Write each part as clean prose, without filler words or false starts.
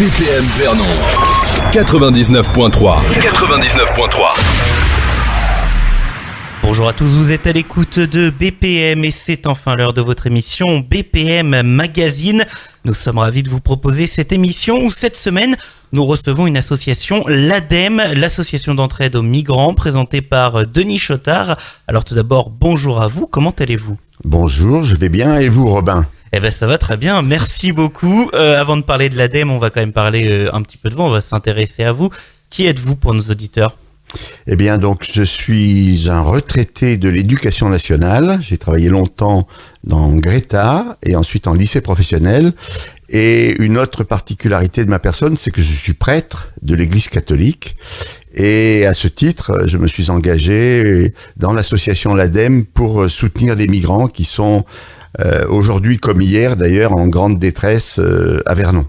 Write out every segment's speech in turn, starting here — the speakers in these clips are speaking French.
BPM Vernon 99.3. Bonjour à tous, vous êtes à l'écoute de BPM et c'est enfin l'heure de votre émission BPM Magazine. Nous sommes ravis de vous proposer cette émission où cette semaine, nous recevons une association, l'ADEME, l'association d'entraide aux migrants, présentée par Denis Chottard. Alors tout d'abord, bonjour à vous, comment allez-vous ? Bonjour, je vais bien, et vous Robin ? Eh ben ça va très bien, merci beaucoup. Avant de parler de l'ADEME, on va quand même parler un petit peu de vous, on va s'intéresser à vous. Qui êtes-vous pour nos auditeurs ? Eh bien, donc, je suis un retraité de l'éducation nationale. J'ai travaillé longtemps dans Greta et ensuite en lycée professionnel. Et une autre particularité de ma personne, c'est que je suis prêtre de l'Église catholique. Et à ce titre, je me suis engagé dans l'association l'ADEME pour soutenir des migrants qui sont aujourd'hui, comme hier d'ailleurs, en grande détresse à Vernon.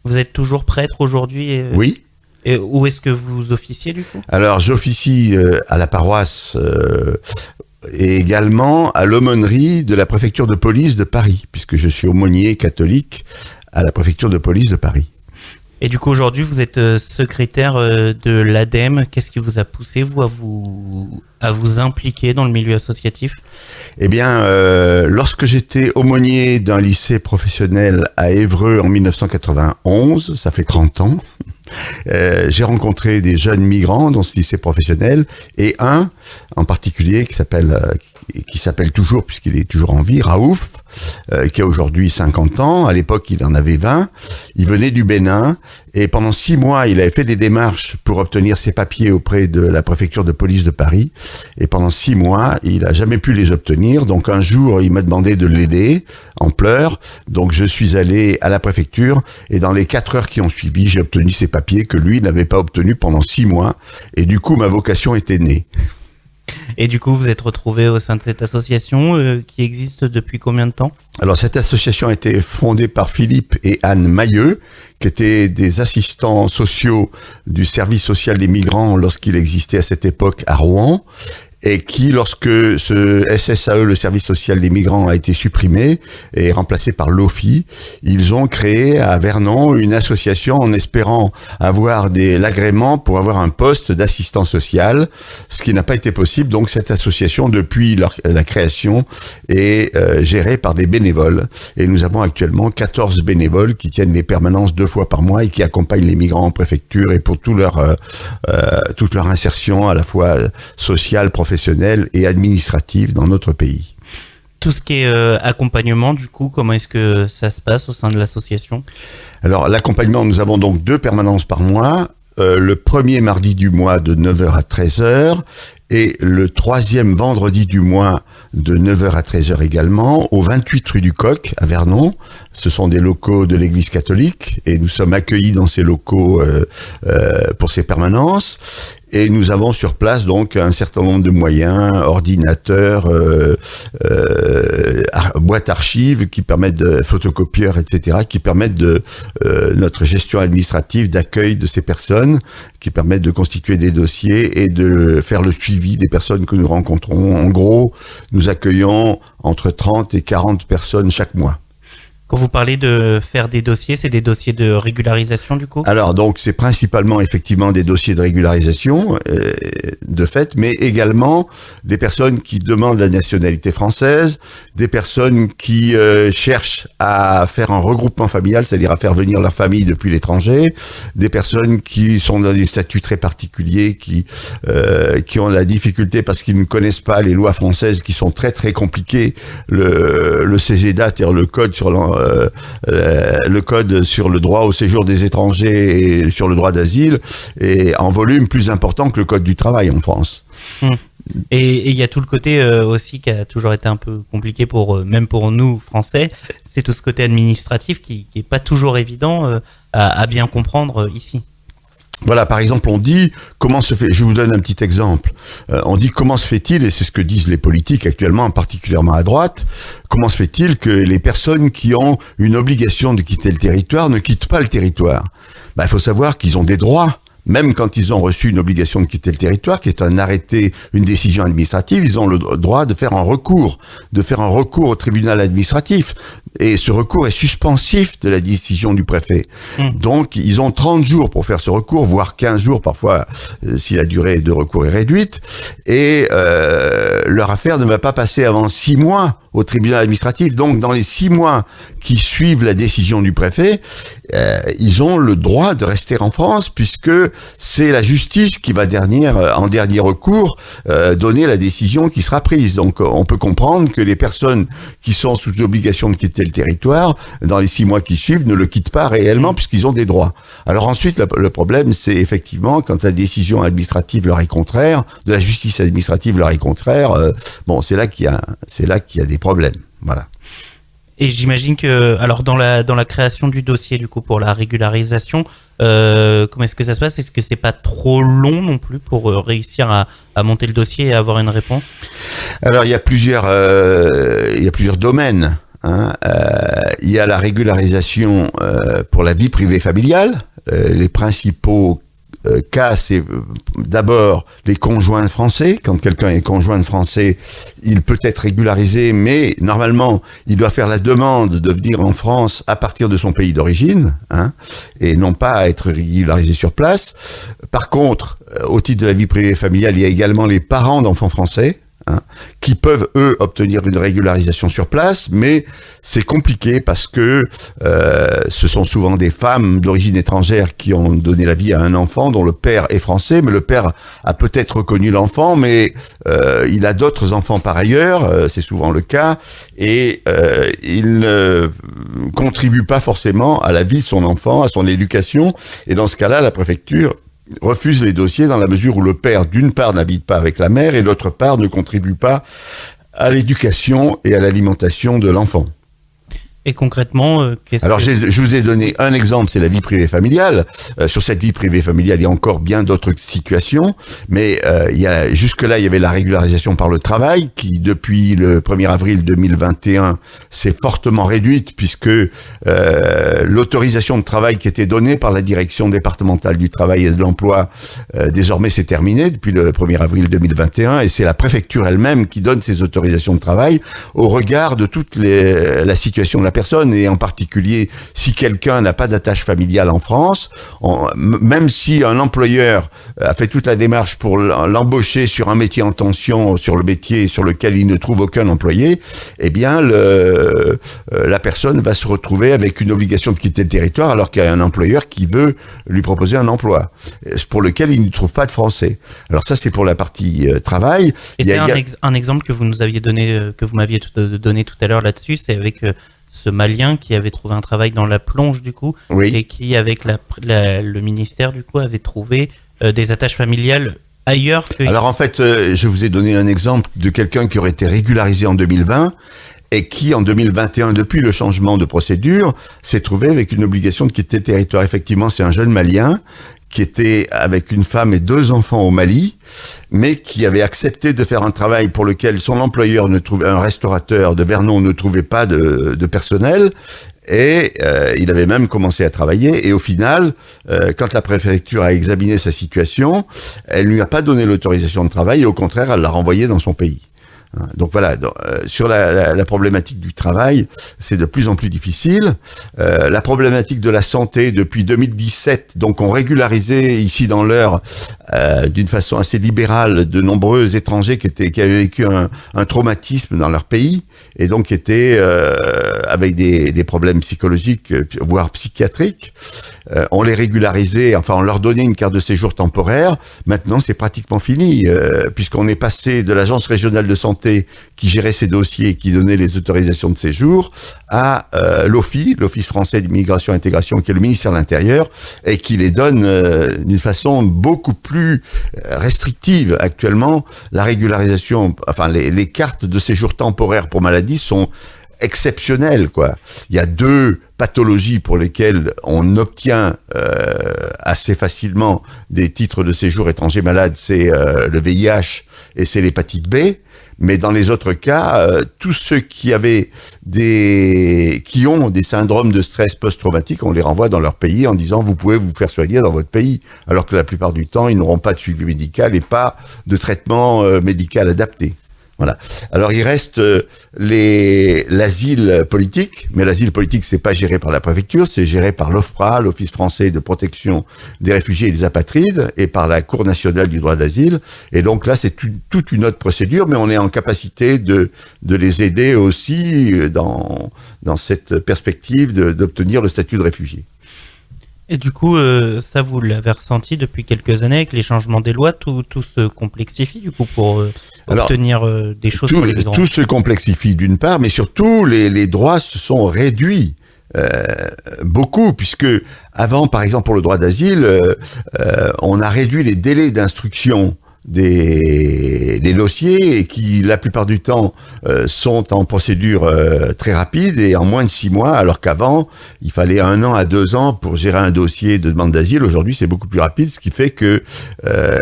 Vous êtes toujours prêtre aujourd'hui ? Oui. Et où est-ce que vous officiez du coup ? Alors j'officie à la paroisse et également à l'aumônerie de la préfecture de police de Paris, puisque je suis aumônier catholique à la préfecture de police de Paris. Et du coup aujourd'hui vous êtes secrétaire de l'ADEME. Qu'est-ce qui vous a poussé vous à vous impliquer dans le milieu associatif ? Eh bien, lorsque j'étais aumônier d'un lycée professionnel à Évreux en 1991, ça fait 30 ans, j'ai rencontré des jeunes migrants dans ce lycée professionnel et un en particulier qui s'appelle toujours, puisqu'il est toujours en vie, Raouf, qui a aujourd'hui 50 ans. À l'époque, il en avait 20. Il venait du Bénin et pendant 6 mois, il avait fait des démarches pour obtenir ses papiers auprès de la préfecture de police de Paris. Et pendant 6 mois, il n'a jamais pu les obtenir. Donc un jour, il m'a demandé de l'aider en pleurs. Donc je suis allé à la préfecture et dans les 4 heures qui ont suivi, j'ai obtenu ses papiers que lui n'avait pas obtenus pendant 6 mois. Et du coup, ma vocation était née. Et du coup, vous êtes retrouvé au sein de cette association qui existe depuis combien de temps ? Alors, cette association a été fondée par Philippe et Anne Mailleux, qui étaient des assistants sociaux du service social des migrants lorsqu'il existait à cette époque à Rouen. Et qui, lorsque ce SSAE, le service social des migrants, a été supprimé et remplacé par l'OFI, ils ont créé à Vernon une association en espérant avoir l'agrément pour avoir un poste d'assistant social, ce qui n'a pas été possible. Donc cette association, depuis la création, est gérée par des bénévoles. Et nous avons actuellement 14 bénévoles qui tiennent des permanences 2 fois par mois et qui accompagnent les migrants en préfecture et pour toute leur insertion à la fois sociale, professionnelle et administrative dans notre pays. Tout ce qui est accompagnement, du coup, comment est-ce que ça se passe au sein de l'association ? Alors, l'accompagnement, nous avons donc 2 permanences par mois. Le premier mardi du mois de 9h à 13h et le 3e vendredi du mois de 9h à 13h également, au 28 rue du Coq à Vernon. Ce sont des locaux de l'Église catholique et nous sommes accueillis dans ces locaux pour ces permanences. Et nous avons sur place donc un certain nombre de moyens, ordinateurs, boîtes archives qui permettent de photocopieurs, etc., qui permettent de notre gestion administrative d'accueil de ces personnes, qui permettent de constituer des dossiers et de faire le suivi des personnes que nous rencontrons. En gros, nous accueillons entre 30 et 40 personnes chaque mois. Quand vous parlez de faire des dossiers, c'est des dossiers de régularisation du coup ? Alors donc c'est principalement effectivement des dossiers de régularisation de fait, mais également des personnes qui demandent la nationalité française, des personnes qui cherchent à faire un regroupement familial, c'est-à-dire à faire venir leur famille depuis l'étranger, des personnes qui sont dans des statuts très particuliers, qui ont la difficulté parce qu'ils ne connaissent pas les lois françaises qui sont très très compliquées, le CESEDA, c'est-à-dire le code sur le droit au séjour des étrangers et sur le droit d'asile est en volume plus important que le code du travail en France. Et il y a tout le côté aussi qui a toujours été un peu compliqué même pour nous Français, c'est tout ce côté administratif qui est pas toujours évident à bien comprendre ici. Voilà, par exemple, on dit, comment se fait, je vous donne un petit exemple, on dit comment se fait-il, et c'est ce que disent les politiques actuellement, particulièrement à droite, comment se fait-il que les personnes qui ont une obligation de quitter le territoire ne quittent pas le territoire ? Il faut savoir qu'ils ont des droits. Même quand ils ont reçu une obligation de quitter le territoire, qui est un arrêté, une décision administrative, ils ont le droit de faire un recours au tribunal administratif. Et ce recours est suspensif de la décision du préfet. Donc, ils ont 30 jours pour faire ce recours, voire 15 jours parfois, si la durée de recours est réduite. Et leur affaire ne va pas passer avant 6 mois au tribunal administratif. Donc, dans les 6 mois qui suivent la décision du préfet, ils ont le droit de rester en France, puisque c'est la justice qui va en dernier recours donner la décision qui sera prise. Donc, on peut comprendre que les personnes qui sont sous l'obligation de quitter le territoire, dans les 6 mois qui suivent, ne le quittent pas réellement, puisqu'ils ont des droits. Alors ensuite, le problème, c'est effectivement quand la décision administrative leur est contraire, de la justice administrative leur est contraire, c'est là qu'il y a des problèmes. Voilà. Et j'imagine que, alors dans la création du dossier du coup pour la régularisation, comment est-ce que ça se passe? Est-ce que c'est pas trop long non plus pour réussir à monter le dossier et avoir une réponse? Alors il y a plusieurs domaines. Il y a la régularisation pour la vie privée familiale. Les principaux cas, c'est d'abord les conjoints français. Quand quelqu'un est conjoint français, il peut être régularisé, mais normalement, il doit faire la demande de venir en France à partir de son pays d'origine, et non pas être régularisé sur place. Par contre, au titre de la vie privée familiale, il y a également les parents d'enfants français, qui peuvent, eux, obtenir une régularisation sur place, mais c'est compliqué parce que ce sont souvent des femmes d'origine étrangère qui ont donné la vie à un enfant dont le père est français, mais le père a peut-être reconnu l'enfant, mais il a d'autres enfants par ailleurs, c'est souvent le cas, et il ne contribue pas forcément à la vie de son enfant, à son éducation, et dans ce cas-là, la préfecture refuse les dossiers dans la mesure où le père, d'une part, n'habite pas avec la mère et d'autre part, ne contribue pas à l'éducation et à l'alimentation de l'enfant. Et concrètement, je vous ai donné un exemple, c'est la vie privée familiale. Sur cette vie privée familiale, il y a encore bien d'autres situations, mais jusque-là, il y avait la régularisation par le travail, qui depuis le 1er avril 2021 s'est fortement réduite, puisque l'autorisation de travail qui était donnée par la direction départementale du travail et de l'emploi désormais s'est terminée depuis le 1er avril 2021, et c'est la préfecture elle-même qui donne ces autorisations de travail au regard de toute la situation de la personne, et en particulier si quelqu'un n'a pas d'attache familiale en France, même si un employeur a fait toute la démarche pour l'embaucher sur un métier en tension, sur le métier sur lequel il ne trouve aucun employé, eh bien la personne va se retrouver avec une obligation de quitter le territoire alors qu'il y a un employeur qui veut lui proposer un emploi pour lequel il ne trouve pas de français. Alors ça, c'est pour la partie travail. Et c'est un exemple que vous nous aviez donné, que vous m'aviez donné tout à l'heure là-dessus, c'est avec ce Malien qui avait trouvé un travail dans la plonge du coup, oui, et qui avec le ministère du coup avait trouvé des attaches familiales ailleurs que... Alors en fait, je vous ai donné un exemple de quelqu'un qui aurait été régularisé en 2020 et qui en 2021, depuis le changement de procédure, s'est trouvé avec une obligation de quitter le territoire. Effectivement, c'est un jeune Malien qui était avec une femme et 2 enfants au Mali, mais qui avait accepté de faire un travail pour lequel son employeur un restaurateur de Vernon ne trouvait pas de personnel, et il avait même commencé à travailler, et au final, quand la préfecture a examiné sa situation, elle lui a pas donné l'autorisation de travail, et au contraire, elle l'a renvoyé dans son pays. Donc voilà, sur la problématique du travail, c'est de plus en plus difficile. La problématique de la santé, depuis 2017, donc on régularisait ici dans l'Eure d'une façon assez libérale de nombreux étrangers qui avaient vécu un traumatisme dans leur pays et donc qui étaient avec des problèmes psychologiques, voire psychiatriques. On les régularisait, enfin on leur donnait une carte de séjour temporaire. Maintenant c'est pratiquement fini, puisqu'on est passé de l'agence régionale de santé qui gérait ces dossiers et qui donnait les autorisations de séjour à l'OFII, l'Office français d'immigration et intégration, qui est le ministère de l'Intérieur, et qui les donne d'une façon beaucoup plus restrictive. Actuellement, la régularisation, enfin les cartes de séjour temporaire pour maladie sont exceptionnelles, quoi. Il y a 2 pathologies pour lesquelles on obtient assez facilement des titres de séjour étrangers malades, c'est le VIH et c'est l'hépatite B. Mais dans les autres cas, tous ceux qui ont des syndromes de stress post-traumatique, on les renvoie dans leur pays en disant vous pouvez vous faire soigner dans votre pays, alors que la plupart du temps, ils n'auront pas de suivi médical et pas de traitement médical adapté. Voilà. Alors il reste l'asile politique, mais l'asile politique c'est pas géré par la préfecture, c'est géré par l'OFPRA, l'Office français de protection des réfugiés et des apatrides, et par la Cour nationale du droit d'asile. Et donc là c'est toute une autre procédure, mais on est en capacité de les aider aussi dans cette perspective d'obtenir le statut de réfugié. Et du coup, ça vous l'avez ressenti depuis quelques années avec les changements des lois, tout se complexifie du coup pour obtenir des choses pour les migrants. Tout se complexifie d'une part, mais surtout les droits se sont réduits. Beaucoup, puisque avant, par exemple, pour le droit d'asile, on a réduit les délais d'instruction des dossiers et qui, la plupart du temps, sont en procédure très rapide et en moins de 6 mois, alors qu'avant, il fallait 1 an à 2 ans pour gérer un dossier de demande d'asile. Aujourd'hui, c'est beaucoup plus rapide, ce qui fait que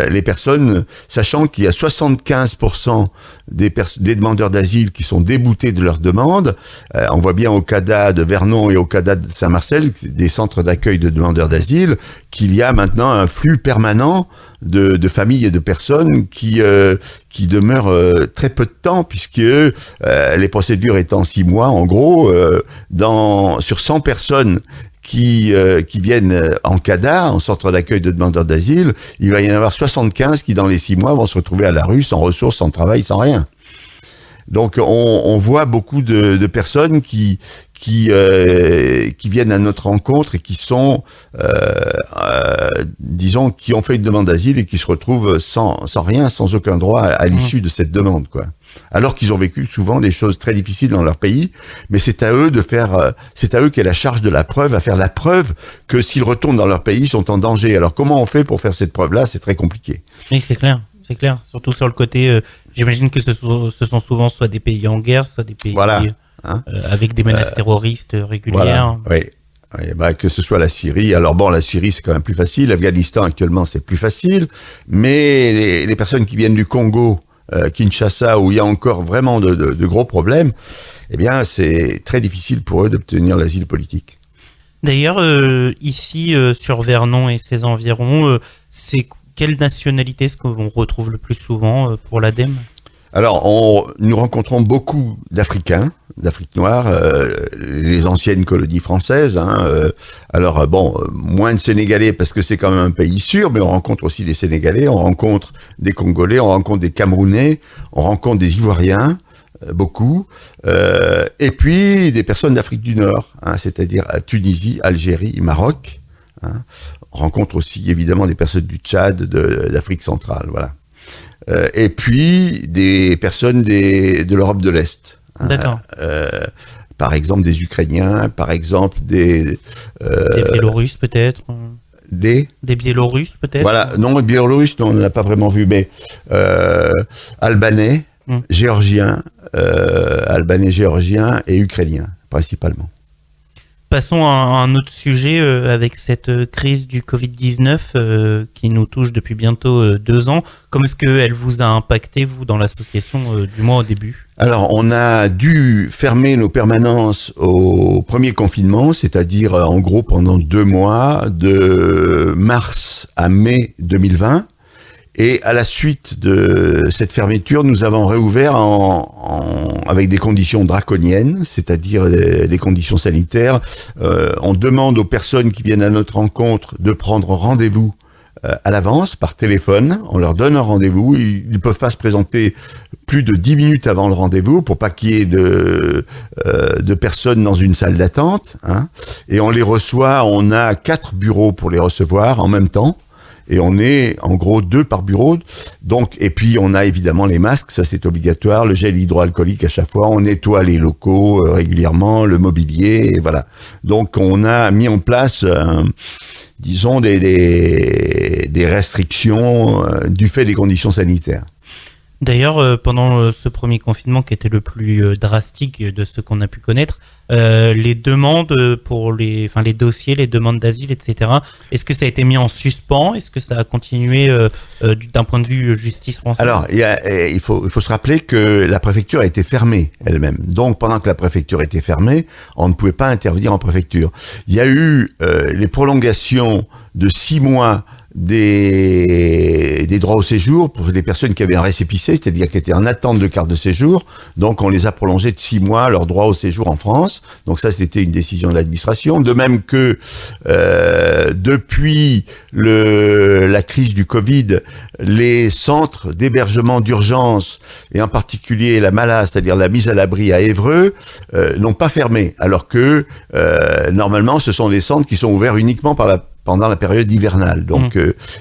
les personnes, sachant qu'il y a 75% des demandeurs d'asile qui sont déboutés de leur demande, on voit bien au CADA de Vernon et au CADA de Saint-Marcel, des centres d'accueil de demandeurs d'asile, qu'il y a maintenant un flux permanent de familles et de personnes qui demeurent très peu de temps, puisque les procédures étant 6 mois, en gros, sur 100 personnes qui viennent en CADA, en centre d'accueil de demandeurs d'asile, il va y en avoir 75 qui, dans les 6 mois, vont se retrouver à la rue, sans ressources, sans travail, sans rien. Donc, on voit beaucoup de personnes qui viennent à notre rencontre et qui sont, disons, qui ont fait une demande d'asile et qui se retrouvent sans rien, sans aucun droit à l'issue de cette demande, quoi. Alors qu'ils ont vécu souvent des choses très difficiles dans leur pays, mais c'est à eux qui est la charge de la preuve, à faire la preuve que s'ils retournent dans leur pays, ils sont en danger. Alors comment on fait pour faire cette preuve-là? C'est très compliqué. Oui, c'est clair. Surtout sur le côté, j'imagine que ce sont souvent soit des pays en guerre, soit des pays avec des menaces terroristes régulières. Voilà. Oui, que ce soit la Syrie. Alors bon, la Syrie c'est quand même plus facile. L'Afghanistan actuellement c'est plus facile, mais les personnes qui viennent du Congo, Kinshasa, où il y a encore vraiment de gros problèmes, eh bien c'est très difficile pour eux d'obtenir l'asile politique. D'ailleurs, ici sur Vernon et ses environs, quelle nationalité est-ce qu'on retrouve le plus souvent pour l'ADEME? Alors, nous rencontrons beaucoup d'Africains, d'Afrique noire, les anciennes colonies françaises. Alors, moins de Sénégalais parce que c'est quand même un pays sûr, mais on rencontre aussi des Sénégalais, on rencontre des Congolais, on rencontre des Camerounais, on rencontre des Ivoiriens, beaucoup, et puis des personnes d'Afrique du Nord, c'est-à-dire à Tunisie, Algérie, Maroc. On rencontre aussi évidemment des personnes du Tchad, d'Afrique centrale, voilà. Et puis des personnes de l'Europe de l'Est. D'accord. Par exemple des Ukrainiens, par exemple des Biélorusses peut-être. Des Biélorusses peut-être. Voilà, non, Biélorusses, non, on ne l'a pas vraiment vu, mais Albanais, Géorgiens, Géorgiens et Ukrainiens principalement. Passons à un autre sujet avec cette crise du Covid-19 qui nous touche depuis bientôt 2 ans. Comment est-ce qu'elle vous a impacté, vous, dans l'association, du moins au début? Alors, on a dû fermer nos permanences au premier confinement, c'est-à-dire en gros pendant 2 mois, de mars à mai 2020. Et à la suite de cette fermeture, nous avons réouvert avec des conditions draconiennes, c'est-à-dire des conditions sanitaires. On demande aux personnes qui viennent à notre rencontre de prendre rendez-vous à l'avance, par téléphone. On leur donne un rendez-vous. Ils ne peuvent pas se présenter plus de 10 minutes avant le rendez-vous pour pas qu'il y ait de personnes dans une salle d'attente. Et on les reçoit. On a 4 bureaux pour les recevoir en même temps. Et on est en gros 2 par bureau. Donc, et puis on a évidemment les masques, ça c'est obligatoire, le gel hydroalcoolique à chaque fois, on nettoie les locaux régulièrement, le mobilier, et voilà. Donc on a mis en place, disons, des restrictions du fait des conditions sanitaires. D'ailleurs, pendant ce premier confinement qui était le plus drastique de ce qu'on a pu connaître, les demandes pour les dossiers, les demandes d'asile, etc., est-ce que ça a été mis en suspens? Est-ce que ça a continué d'un point de vue justice française? Alors, il faut se rappeler que la préfecture a été fermée elle-même. Donc, pendant que la préfecture était fermée, on ne pouvait pas intervenir en préfecture. Il y a eu les prolongations de 6 mois des droits au séjour pour les personnes qui avaient un récépissé, c'est-à-dire qui étaient en attente de carte de séjour. Donc on les a prolongés de 6 mois leur droit au séjour en France. Donc ça, c'était une décision de l'administration. De même que depuis la crise du Covid, les centres d'hébergement d'urgence, et en particulier la MALA, c'est-à-dire la mise à l'abri à Évreux, n'ont pas fermé, alors que normalement ce sont des centres qui sont ouverts uniquement pendant la période hivernale. Donc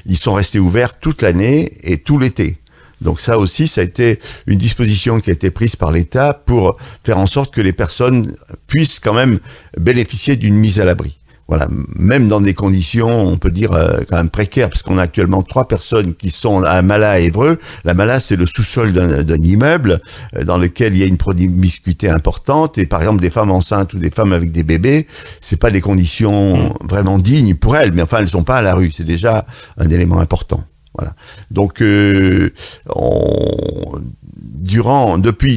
ils sont restés ouverts toute l'année et tout l'été. Donc ça aussi, ça a été une disposition qui a été prise par l'État pour faire en sorte que les personnes puissent quand même bénéficier d'une mise à l'abri. Voilà, même dans des conditions, on peut dire, quand même précaires, parce qu'on a actuellement 3 personnes qui sont à Mala à Évreux. La Mala, c'est le sous-sol d'un immeuble dans lequel il y a une promiscuité importante. Et par exemple, des femmes enceintes ou des femmes avec des bébés, c'est pas des conditions vraiment dignes pour elles, mais enfin, elles sont pas à la rue. C'est déjà un élément important. Voilà. Donc,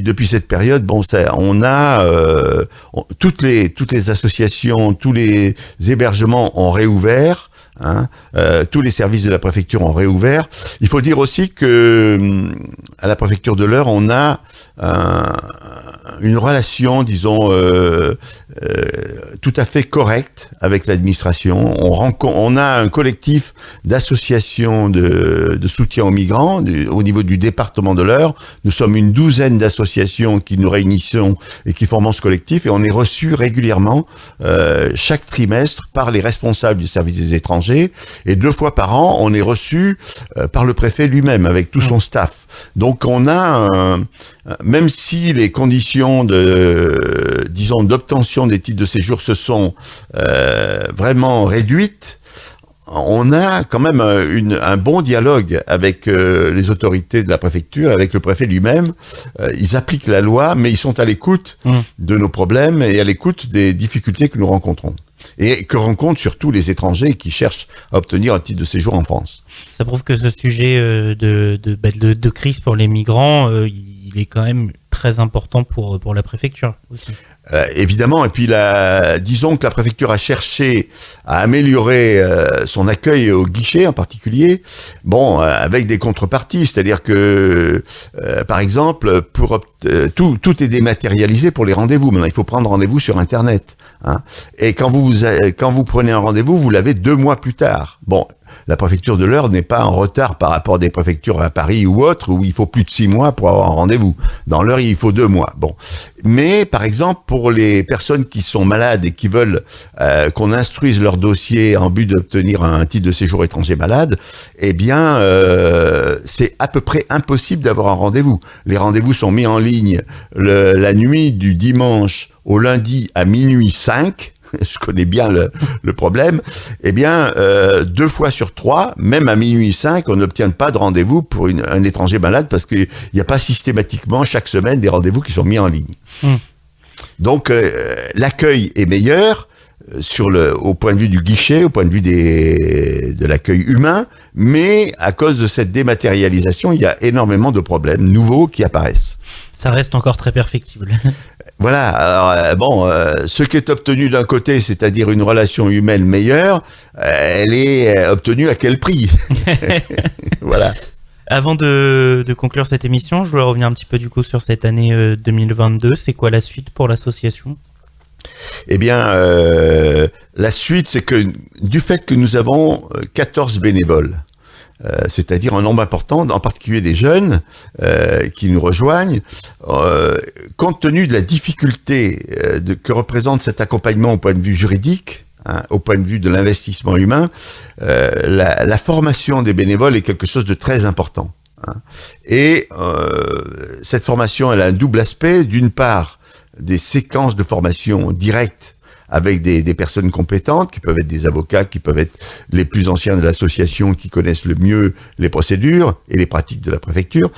depuis cette période, bon, on a toutes les associations, tous les hébergements ont réouvert. Tous les services de la préfecture ont réouvert. Il faut dire aussi que à la préfecture de l'Eure, on a une relation, disons, tout à fait correcte avec l'administration. On a un collectif d'associations de soutien aux migrants au niveau du département de l'Eure. Nous sommes une 12aine d'associations qui nous réunissons et qui formons ce collectif, et on est reçus régulièrement chaque trimestre par les responsables du service des étrangers, et 2 fois par an, on est reçu par le préfet lui-même avec tout son staff. Donc on a même si les conditions d'obtention des titres de séjour se sont vraiment réduites, on a quand même un bon dialogue avec les autorités de la préfecture, avec le préfet lui-même. Ils appliquent la loi, mais ils sont à l'écoute de nos problèmes et à l'écoute des difficultés que nous rencontrons. Et que rencontrent surtout les étrangers qui cherchent à obtenir un titre de séjour en France. Ça prouve que ce sujet de crise pour les migrants, il est quand même très important pour la préfecture aussi. Évidemment, et puis disons que la préfecture a cherché à améliorer son accueil au guichet en particulier, avec des contreparties, c'est-à-dire que, par exemple, tout est dématérialisé pour les rendez-vous. Maintenant, il faut prendre rendez-vous sur Internet. Et quand vous prenez un rendez-vous, vous l'avez 2 mois plus tard. Bon, la préfecture de l'Eure n'est pas en retard par rapport à des préfectures à Paris ou autres, où il faut plus de 6 mois pour avoir un rendez-vous. Dans l'Eure, il faut 2 mois. Bon. Mais, par exemple, pour les personnes qui sont malades et qui veulent qu'on instruise leur dossier en but d'obtenir un titre de séjour étranger malade, eh bien, c'est à peu près impossible d'avoir un rendez-vous. Les rendez-vous sont mis en ligne la nuit du dimanche au lundi à minuit 5. Je connais bien le problème. Eh bien, 2 fois sur 3, même à minuit 5, on n'obtient pas de rendez-vous pour un étranger malade parce qu'il n'y a pas systématiquement chaque semaine des rendez-vous qui sont mis en ligne. Donc, l'accueil est meilleur au point de vue du guichet, au point de vue de l'accueil humain, mais à cause de cette dématérialisation, il y a énormément de problèmes nouveaux qui apparaissent. Ça reste encore très perfectible. Voilà, alors ce qui est obtenu d'un côté, c'est-à-dire une relation humaine meilleure, elle est obtenue à quel prix? Voilà. Avant de conclure cette émission, je voulais revenir un petit peu du coup sur cette année 2022. C'est quoi la suite pour l'association? Eh bien, la suite, c'est que du fait que nous avons 14 bénévoles, c'est-à-dire un nombre important, en particulier des jeunes qui nous rejoignent, compte tenu de la difficulté que représente cet accompagnement au point de vue juridique, au point de vue de l'investissement humain, la formation des bénévoles est quelque chose de très important. Et cette formation, elle a un double aspect. D'une part, des séquences de formation directes avec des personnes compétentes, qui peuvent être des avocats, qui peuvent être les plus anciens de l'association, qui connaissent le mieux les procédures et les pratiques de la préfecture,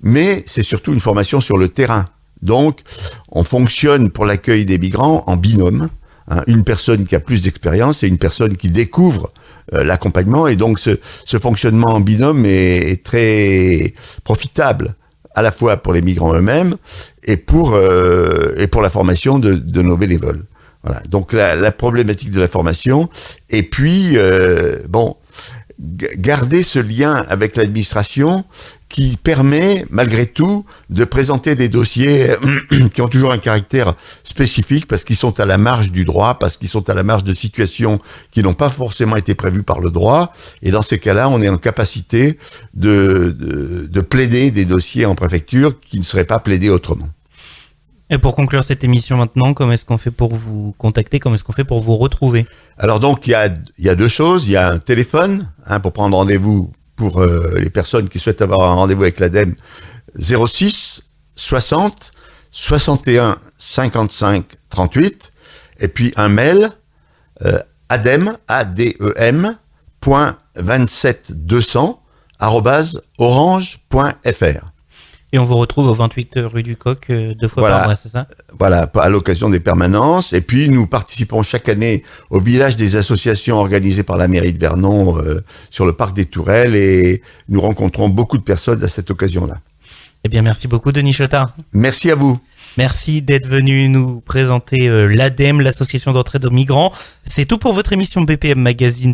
mais c'est surtout une formation sur le terrain. Donc, on fonctionne pour l'accueil des migrants en binôme, une personne qui a plus d'expérience et une personne qui découvre l'accompagnement, et donc ce fonctionnement en binôme est très profitable, à la fois pour les migrants eux-mêmes et pour la formation de nos bénévoles. Voilà. Donc la problématique de la formation, et puis garder ce lien avec l'administration qui permet, malgré tout, de présenter des dossiers qui ont toujours un caractère spécifique parce qu'ils sont à la marge du droit, parce qu'ils sont à la marge de situations qui n'ont pas forcément été prévues par le droit. Et dans ces cas-là, on est en capacité de plaider des dossiers en préfecture qui ne seraient pas plaidés autrement. Et pour conclure cette émission maintenant, comment est-ce qu'on fait pour vous contacter? Comment est-ce qu'on fait pour vous retrouver? Alors donc, il y a deux choses. Il y a un téléphone pour prendre rendez-vous pour les personnes qui souhaitent avoir un rendez-vous avec l'ADEME, 06 60 61 55 38. Et puis un mail, adem, ADEM, .27200 @orange.fr. Et on vous retrouve au 28 rue du Coq, 2 fois par mois, c'est ça? Voilà, à l'occasion des permanences. Et puis, nous participons chaque année au village des associations organisées par la mairie de Vernon sur le parc des Tourelles et nous rencontrons beaucoup de personnes à cette occasion-là. Eh bien, merci beaucoup, Denis Chetard. Merci à vous. Merci d'être venu nous présenter l'ADEME, l'association d'entraide aux migrants. C'est tout pour votre émission BPM Magazine.